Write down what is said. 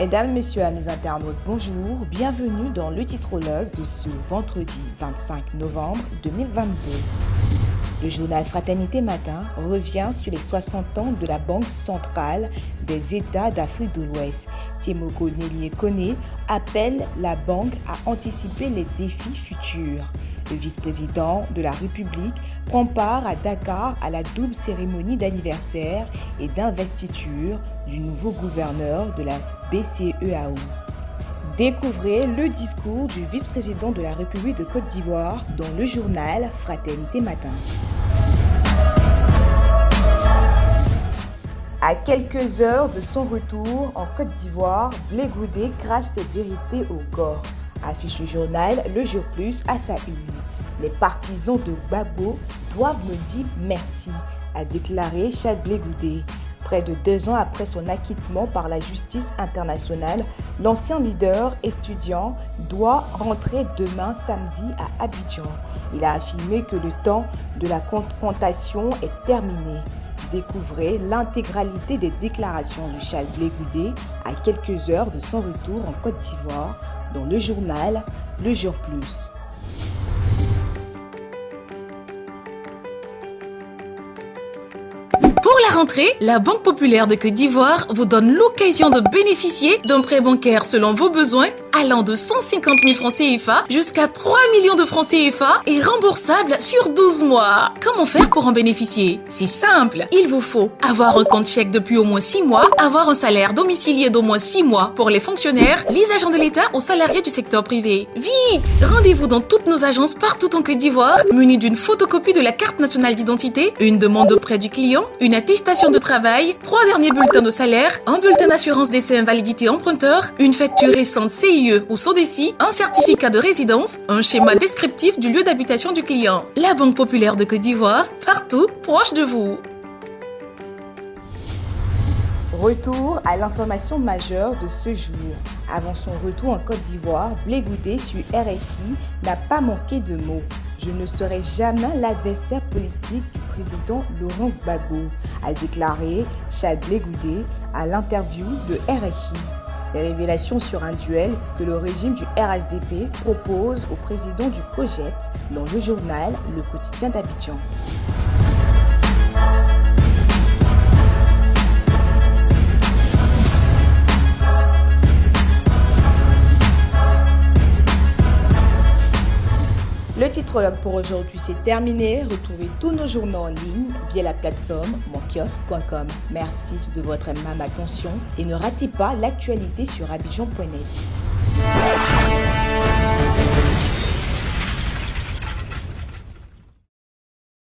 Mesdames, Messieurs, amis internautes, bonjour, bienvenue dans le titrologue de ce vendredi 25 novembre 2022. Le journal Fraternité Matin revient sur les 60 ans de la Banque centrale des États d'Afrique de l'Ouest. Temoko Nellie Kone appelle la banque à anticiper les défis futurs. Le vice-président de la République prend part à Dakar à la double cérémonie d'anniversaire et d'investiture du nouveau gouverneur de la BCEAO. Découvrez le discours du vice-président de la République de Côte d'Ivoire dans le journal Fraternité Matin. À quelques heures de son retour en Côte d'Ivoire, Blé Goudé crache ses vérités au corps. Affiche le journal Le Jour Plus à sa une. Les partisans de Gbagbo doivent me dire merci, a déclaré Charles Blé Goudé. Près de 2 ans après son acquittement par la justice internationale, l'ancien leader étudiant doit rentrer demain samedi à Abidjan. Il a affirmé que le temps de la confrontation est terminé. Découvrez l'intégralité des déclarations de Charles Blé Goudé à quelques heures de son retour en Côte d'Ivoire dans le journal Le Jour Plus. Pour la rentrée, la Banque populaire de Côte d'Ivoire vous donne l'occasion de bénéficier d'un prêt bancaire selon vos besoins allant de 150 000 francs CFA jusqu'à 3 millions de francs CFA et remboursable sur 12 mois. Comment faire pour en bénéficier? C'est simple, il vous faut avoir un compte chèque depuis au moins 6 mois, avoir un salaire domicilié d'au moins 6 mois pour les fonctionnaires, les agents de l'État ou salariés du secteur privé. Vite! Rendez-vous dans toutes nos agences partout en Côte d'Ivoire, munis d'une photocopie de la carte nationale d'identité, une demande auprès du client, une attestation de travail, 3 derniers bulletins de salaire, un bulletin d'assurance décès invalidité emprunteur, une facture récente CIE ou SODECI, un certificat de résidence, un schéma descriptif du lieu d'habitation du client. La Banque populaire de Côte d'Ivoire, partout, proche de vous. Retour à l'information majeure de ce jour. Avant son retour en Côte d'Ivoire, Blé Goudé sur RFI n'a pas manqué de mots. Je ne serai jamais l'adversaire politique du président Laurent Gbagbo, a déclaré Charles Blé Goudé à l'interview de RFI. Les révélations sur un duel que le régime du RHDP propose au président du COJEPT dans le journal Le Quotidien d'Abidjan. Le titrologue pour aujourd'hui c'est terminé. Retrouvez tous nos journaux en ligne via la plateforme monkiosque.com. Merci de votre aimable attention et ne ratez pas l'actualité sur abidjan.net.